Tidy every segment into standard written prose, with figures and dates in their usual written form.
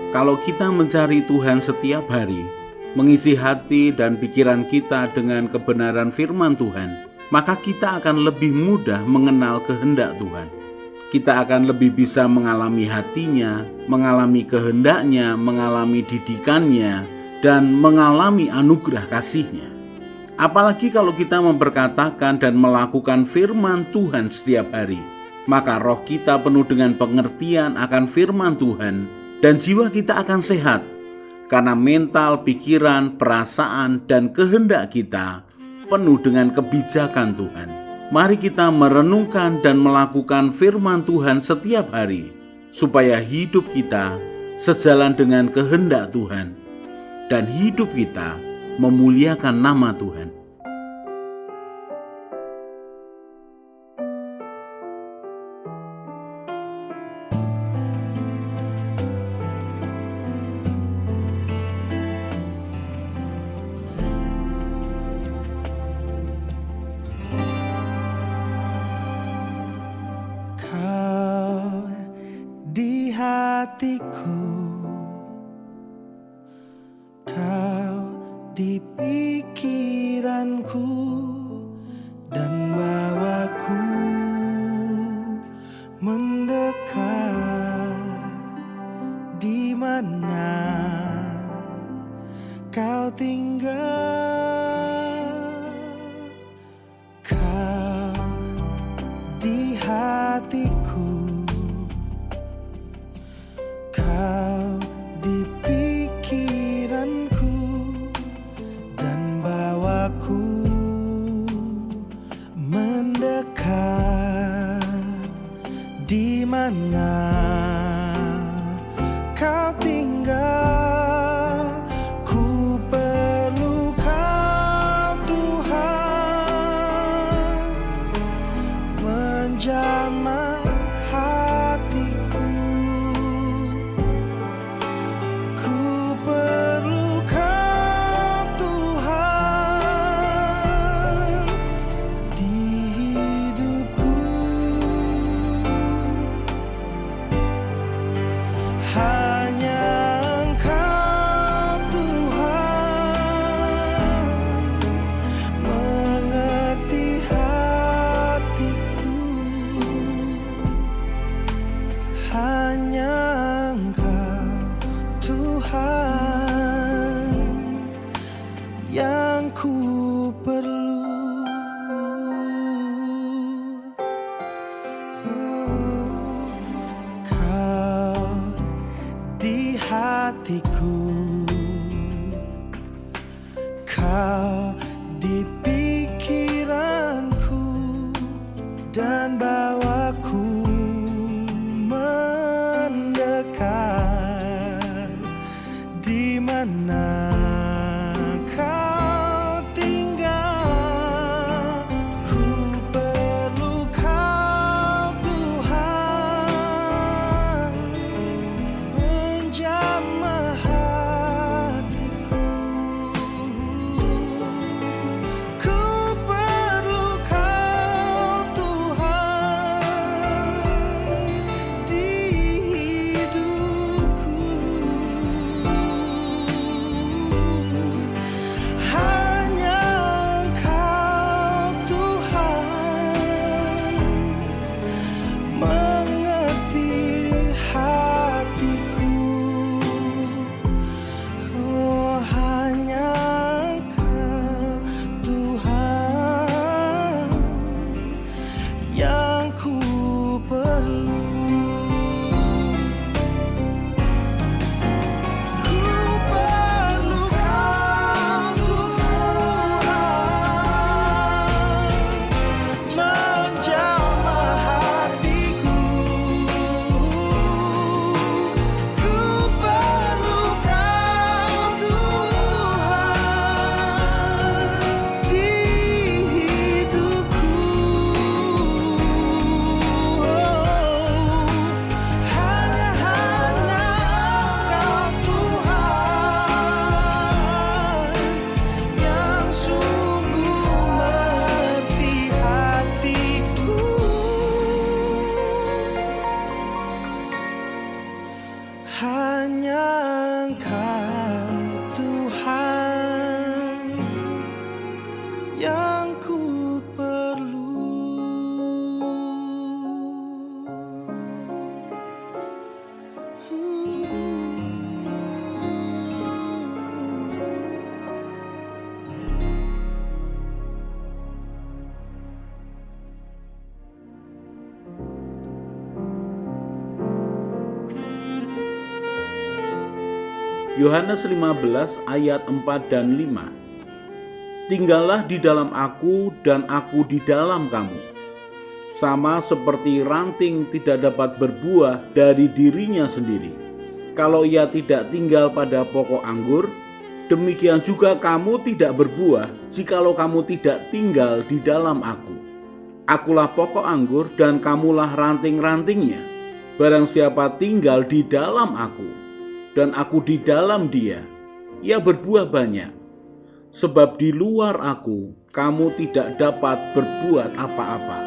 Kalau kita mencari Tuhan setiap hari, mengisi hati dan pikiran kita dengan kebenaran firman Tuhan, maka kita akan lebih mudah mengenal kehendak Tuhan. Kita akan lebih bisa mengalami hatinya, mengalami kehendaknya, mengalami didikannya, dan mengalami anugerah kasihnya. Apalagi kalau kita memperkatakan dan melakukan firman Tuhan setiap hari, maka roh kita penuh dengan pengertian akan firman Tuhan, dan jiwa kita akan sehat, karena mental, pikiran, perasaan, dan kehendak kita penuh dengan kebijakan Tuhan. Mari kita merenungkan dan melakukan firman Tuhan setiap hari, supaya hidup kita sejalan dengan kehendak Tuhan, dan hidup kita memuliakan nama Tuhan. Di hatiku, Kau di pikiranku, dan bawaku mendekat. Di mana Kau tinggal, Kau di hatiku, Kau di pikiranku, dan bawaku mendekat. Di mana Kau tinggal, ku perlu Kau Tuhan, menjamah hatiku. Ku perlu Kau Tuhan di hidupku. Hanya Engkau Tuhan mengerti hatiku. Hanya Engkau Tuhan yang ku perlu. Kau di hatiku, Kau di pikiranku, dan bawaku mendekat. Di mana Kau tinggal, ku perlu Kau Tuhan, menjamah hatiku. Ku perlu Kau Tuhan Yohanes 15 ayat 4 dan 5. Tinggallah di dalam aku dan aku di dalam kamu. Sama seperti ranting tidak dapat berbuah dari dirinya sendiri, kalau ia tidak tinggal pada pokok anggur, demikian juga kamu tidak berbuah jikalau kamu tidak tinggal di dalam aku. Akulah pokok anggur dan kamulah ranting-rantingnya. Barang siapa tinggal di dalam aku, dan aku di dalam dia, ia berbuah banyak. Sebab di luar aku, kamu tidak dapat berbuat apa-apa.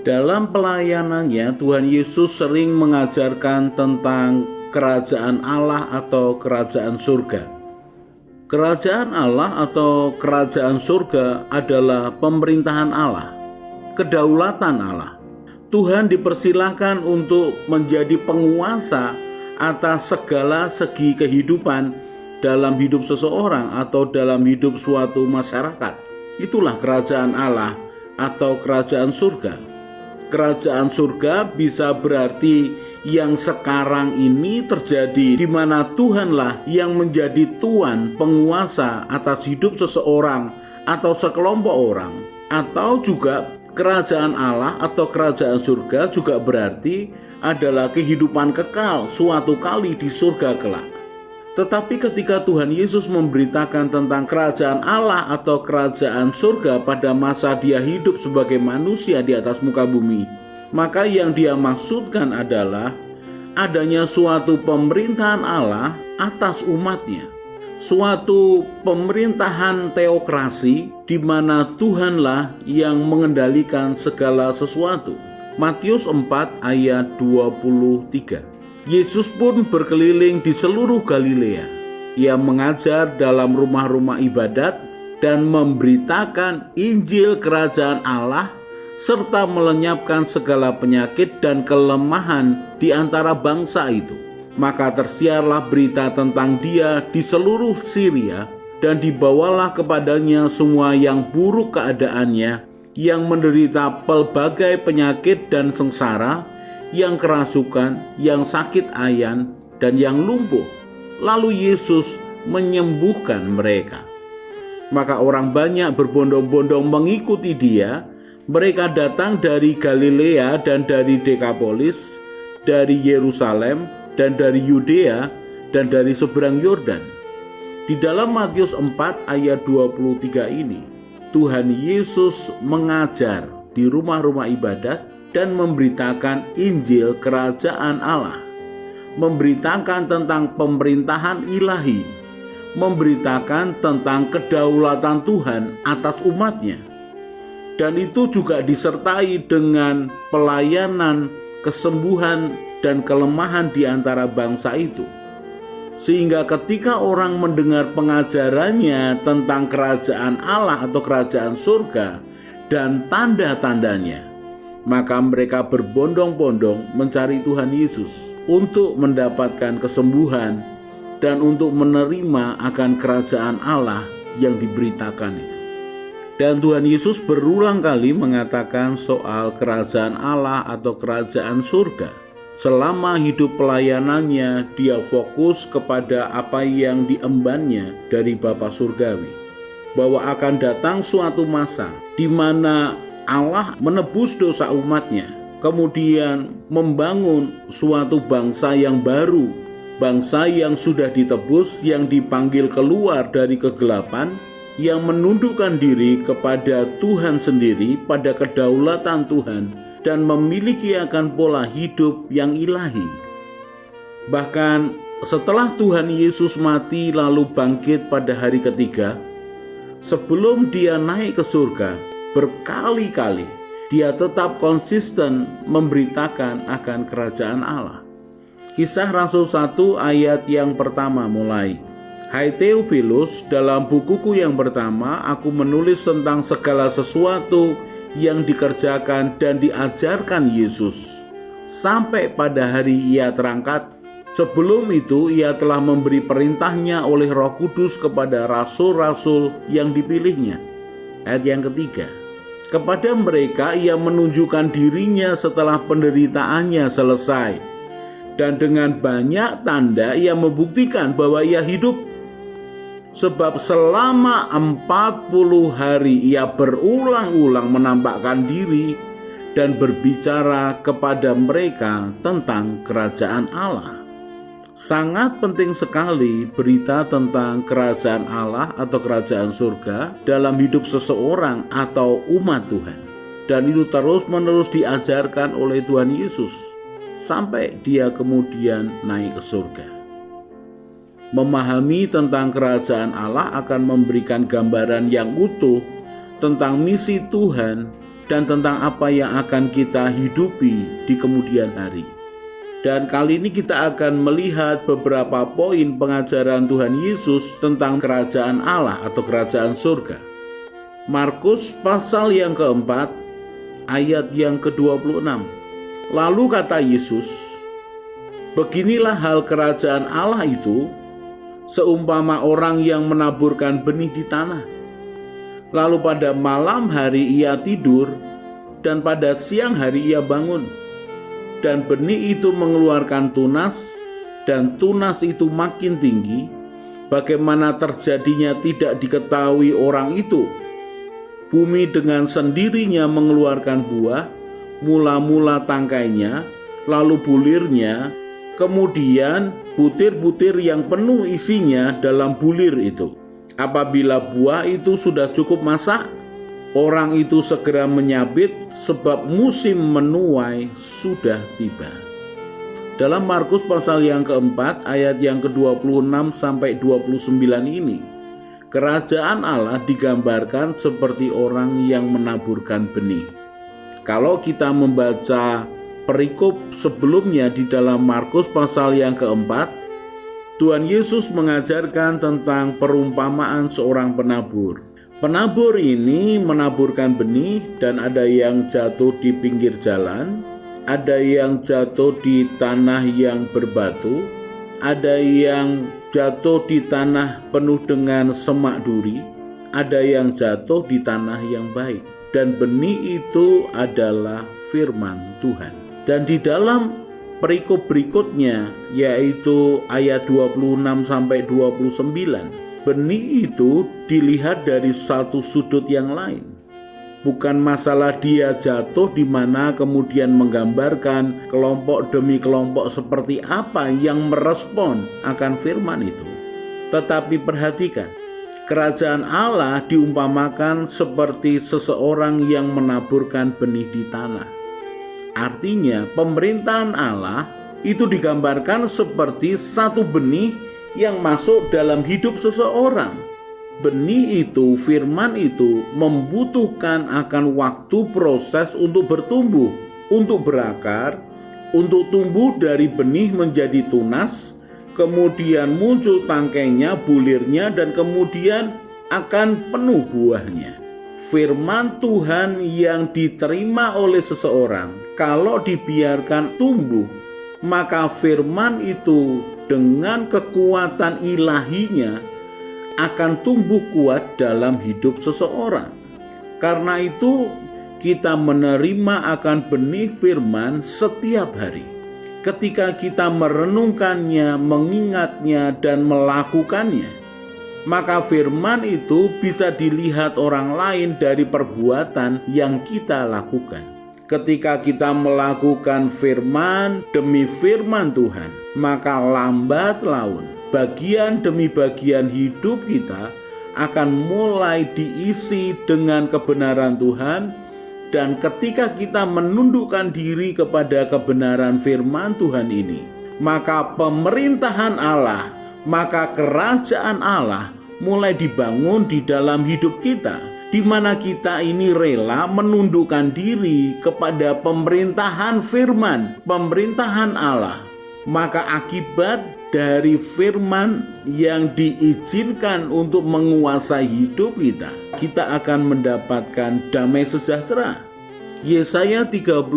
Dalam pelayanannya, Tuhan Yesus sering mengajarkan tentang kerajaan Allah atau kerajaan surga. Kerajaan Allah atau kerajaan surga adalah pemerintahan Allah, kedaulatan Allah. Tuhan dipersilahkan untuk menjadi penguasa atas segala segi kehidupan dalam hidup seseorang atau dalam hidup suatu masyarakat. Itulah kerajaan Allah atau kerajaan surga. Kerajaan surga bisa berarti yang sekarang ini terjadi, di mana Tuhanlah yang menjadi tuan penguasa atas hidup seseorang atau sekelompok orang. Atau juga kerajaan Allah atau kerajaan surga juga berarti adalah kehidupan kekal suatu kali di surga kelak. Tetapi ketika Tuhan Yesus memberitakan tentang kerajaan Allah atau kerajaan surga pada masa dia hidup sebagai manusia di atas muka bumi, maka yang dia maksudkan adalah adanya suatu pemerintahan Allah atas umatnya, suatu pemerintahan teokrasi di mana Tuhanlah yang mengendalikan segala sesuatu. Matius 4 ayat 23. Yesus pun berkeliling di seluruh Galilea. Ia mengajar dalam rumah-rumah ibadat dan memberitakan Injil kerajaan Allah serta melenyapkan segala penyakit dan kelemahan di antara bangsa itu. Maka tersiarlah berita tentang dia di seluruh Syria dan dibawalah kepadanya semua yang buruk keadaannya, yang menderita pelbagai penyakit dan sengsara, yang kerasukan, yang sakit ayan, dan yang lumpuh. Lalu Yesus menyembuhkan mereka. Maka orang banyak berbondong-bondong mengikuti dia. Mereka datang dari Galilea dan dari Dekapolis, dari Yerusalem dan dari Yudea dan dari seberang Yordan. Di dalam Matius 4 ayat 23 ini, Tuhan Yesus mengajar di rumah-rumah ibadat dan memberitakan Injil kerajaan Allah, memberitakan tentang pemerintahan ilahi, memberitakan tentang kedaulatan Tuhan atas umatnya. Dan itu juga disertai dengan pelayanan, kesembuhan, dan kelemahan di antara bangsa itu. Sehingga ketika orang mendengar pengajarannya tentang kerajaan Allah atau kerajaan surga dan tanda-tandanya, maka mereka berbondong-bondong mencari Tuhan Yesus untuk mendapatkan kesembuhan dan untuk menerima akan kerajaan Allah yang diberitakan itu. Dan Tuhan Yesus berulang kali mengatakan soal kerajaan Allah atau kerajaan surga. Selama hidup pelayanannya, dia fokus kepada apa yang diembannya dari Bapa Surgawi, bahwa akan datang suatu masa di mana Allah menebus dosa umatnya, kemudian membangun suatu bangsa yang baru, bangsa yang sudah ditebus, yang dipanggil keluar dari kegelapan, yang menundukkan diri kepada Tuhan sendiri, pada kedaulatan Tuhan, dan memiliki akan pola hidup yang ilahi. Bahkan setelah Tuhan Yesus mati lalu bangkit pada hari ketiga, sebelum dia naik ke surga, berkali-kali dia tetap konsisten memberitakan akan kerajaan Allah. Kisah Rasul 1 ayat yang pertama mulai. Hai Theophilus, dalam bukuku yang pertama aku menulis tentang segala sesuatu yang dikerjakan dan diajarkan Yesus sampai pada hari ia terangkat Sebelum itu ia telah memberi perintahnya oleh Roh Kudus kepada rasul-rasul yang dipilihnya. Ayat yang ketiga, kepada mereka ia menunjukkan dirinya setelah penderitaannya selesai, dan dengan banyak tanda ia membuktikan bahwa ia hidup. Sebab selama 40 hari ia berulang-ulang menampakkan diri dan berbicara kepada mereka tentang kerajaan Allah. Sangat penting sekali berita tentang kerajaan Allah atau kerajaan surga dalam hidup seseorang atau umat Tuhan. Dan itu terus-menerus diajarkan oleh Tuhan Yesus sampai dia kemudian naik ke surga. Memahami tentang kerajaan Allah akan memberikan gambaran yang utuh tentang misi Tuhan dan tentang apa yang akan kita hidupi di kemudian hari. Dan kali ini kita akan melihat beberapa poin pengajaran Tuhan Yesus tentang kerajaan Allah atau kerajaan surga. Markus pasal yang keempat, ayat yang ke-26. Lalu kata Yesus, beginilah hal kerajaan Allah itu, seumpama orang yang menaburkan benih di tanah. Lalu pada malam hari ia tidur, dan pada siang hari ia bangun. Dan benih itu mengeluarkan tunas, dan tunas itu makin tinggi. Bagaimana terjadinya tidak diketahui orang itu. Bumi dengan sendirinya mengeluarkan buah, mula-mula tangkainya, lalu bulirnya, kemudian butir-butir yang penuh isinya dalam bulir itu. Apabila buah itu sudah cukup masak, orang itu segera menyabit sebab musim menuai sudah tiba. Dalam Markus pasal yang keempat ayat yang ke-26 sampai 29 ini, kerajaan Allah digambarkan seperti orang yang menaburkan benih. Kalau kita membaca perikop sebelumnya di dalam Markus pasal yang keempat, Tuhan Yesus mengajarkan tentang perumpamaan seorang penabur. Penabur ini menaburkan benih dan ada yang jatuh di pinggir jalan, ada yang jatuh di tanah yang berbatu, ada yang jatuh di tanah penuh dengan semak duri, ada yang jatuh di tanah yang baik. Dan benih itu adalah firman Tuhan. Dan di dalam perikop berikutnya yaitu ayat 26 sampai 29, benih itu dilihat dari satu sudut yang lain. Bukan masalah dia jatuh di mana kemudian menggambarkan kelompok demi kelompok seperti apa yang merespon akan firman itu. Tetapi perhatikan, kerajaan Allah diumpamakan seperti seseorang yang menaburkan benih di tanah. Artinya pemerintahan Allah itu digambarkan seperti satu benih yang masuk dalam hidup seseorang. Benih itu, firman itu membutuhkan akan waktu proses untuk bertumbuh, untuk berakar, untuk tumbuh dari benih menjadi tunas, kemudian muncul tangkainya, bulirnya, dan kemudian akan penuh buahnya. Firman Tuhan yang diterima oleh seseorang, kalau dibiarkan tumbuh, maka firman itu dengan kekuatan ilahinya akan tumbuh kuat dalam hidup seseorang. Karena itu kita menerima akan benih firman setiap hari. Ketika kita merenungkannya, mengingatnya, dan melakukannya, maka firman itu bisa dilihat orang lain dari perbuatan yang kita lakukan. Ketika kita melakukan firman demi firman Tuhan, maka lambat laun bagian demi bagian hidup kita akan mulai diisi dengan kebenaran Tuhan. Dan ketika kita menundukkan diri kepada kebenaran firman Tuhan ini, maka pemerintahan Allah, maka kerajaan Allah mulai dibangun di dalam hidup kita, di mana kita ini rela menundukkan diri kepada pemerintahan firman, pemerintahan Allah. Maka akibat dari firman yang diizinkan untuk menguasai hidup kita, kita akan mendapatkan damai sejahtera. Yesaya 32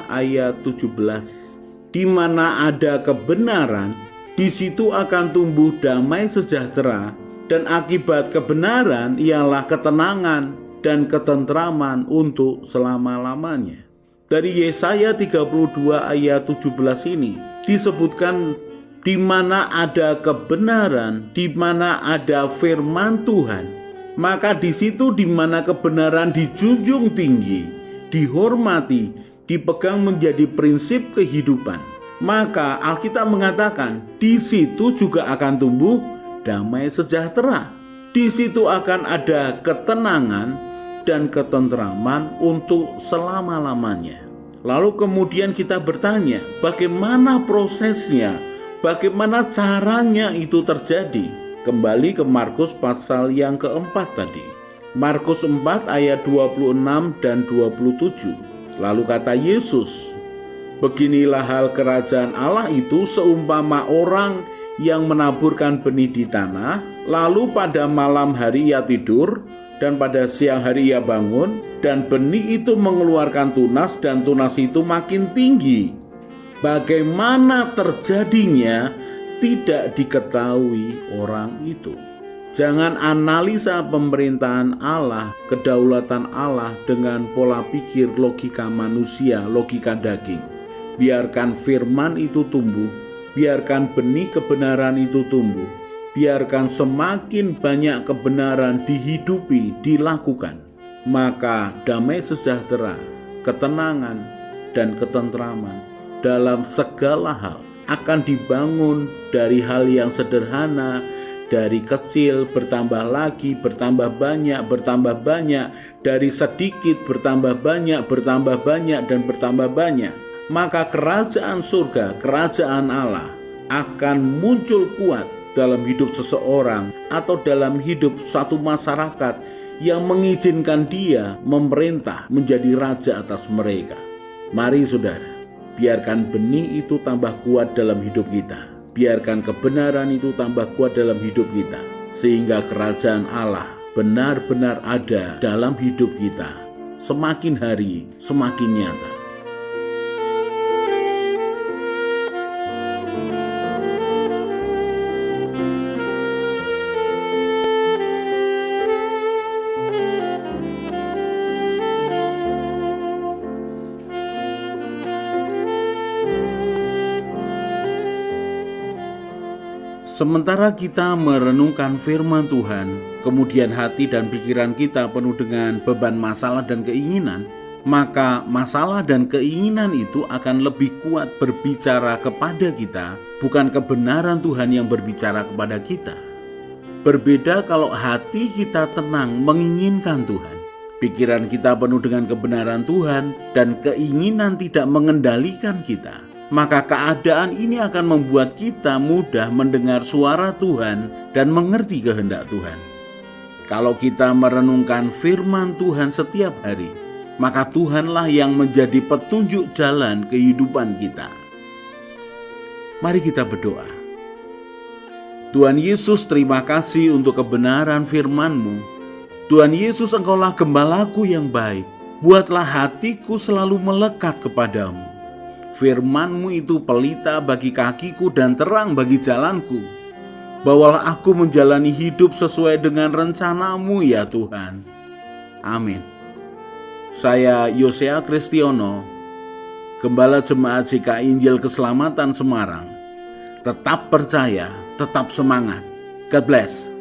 ayat 17. di mana ada kebenaran, di situ akan tumbuh damai sejahtera, dan akibat kebenaran ialah ketenangan dan ketentraman untuk selama-lamanya. Dari Yesaya 32 ayat 17 ini disebutkan di mana ada kebenaran, di mana ada firman Tuhan, maka di situ di mana kebenaran dijunjung tinggi, dihormati, dipegang menjadi prinsip kehidupan, maka Alkitab mengatakan di situ juga akan tumbuh damai sejahtera. Di situ akan ada ketenangan dan ketentraman untuk selama-lamanya. Lalu kemudian kita bertanya, bagaimana prosesnya? Bagaimana caranya itu terjadi? Kembali ke Markus pasal yang keempat tadi. Markus 4 ayat 26 dan 27. Lalu kata Yesus, beginilah hal kerajaan Allah itu seumpama orang yang menaburkan benih di tanah, lalu pada malam hari ia tidur, dan pada siang hari ia bangun, dan benih itu mengeluarkan tunas, dan tunas itu makin tinggi. Bagaimana terjadinya tidak diketahui orang itu. Jangan analisa pemerintahan Allah, kedaulatan Allah dengan pola pikir logika manusia, logika daging. Biarkan firman itu tumbuh, biarkan benih kebenaran itu tumbuh, biarkan semakin banyak kebenaran dihidupi, dilakukan, maka damai sejahtera, ketenangan, dan ketentraman dalam segala hal akan dibangun dari hal yang sederhana, dari kecil bertambah lagi, bertambah banyak, dari sedikit bertambah banyak, dan bertambah banyak. Maka kerajaan surga, kerajaan Allah akan muncul kuat dalam hidup seseorang atau dalam hidup satu masyarakat yang mengizinkan dia memerintah menjadi raja atas mereka. Mari saudara, biarkan benih itu tambah kuat dalam hidup kita. Biarkan kebenaran itu tambah kuat dalam hidup kita, sehingga kerajaan Allah benar-benar ada dalam hidup kita. Semakin hari, semakin nyata. Sementara kita merenungkan firman Tuhan, kemudian hati dan pikiran kita penuh dengan beban masalah dan keinginan, maka masalah dan keinginan itu akan lebih kuat berbicara kepada kita, bukan kebenaran Tuhan yang berbicara kepada kita. Berbeda kalau hati kita tenang menginginkan Tuhan, pikiran kita penuh dengan kebenaran Tuhan, dan keinginan tidak mengendalikan kita. Maka keadaan ini akan membuat kita mudah mendengar suara Tuhan dan mengerti kehendak Tuhan. Kalau kita merenungkan firman Tuhan setiap hari, maka Tuhanlah yang menjadi petunjuk jalan kehidupan kita. Mari kita berdoa. Tuhan Yesus, terima kasih untuk kebenaran firman-Mu. Tuhan Yesus, Engkaulah gembalaku yang baik. Buatlah hatiku selalu melekat kepadamu. Firman-Mu itu pelita bagi kakiku dan terang bagi jalanku. Bawalah aku menjalani hidup sesuai dengan rencana-Mu ya Tuhan. Amin. Saya Yosea Kristiono, Gembala Jemaat GKI Injil Keselamatan Semarang. Tetap percaya, tetap semangat. God bless.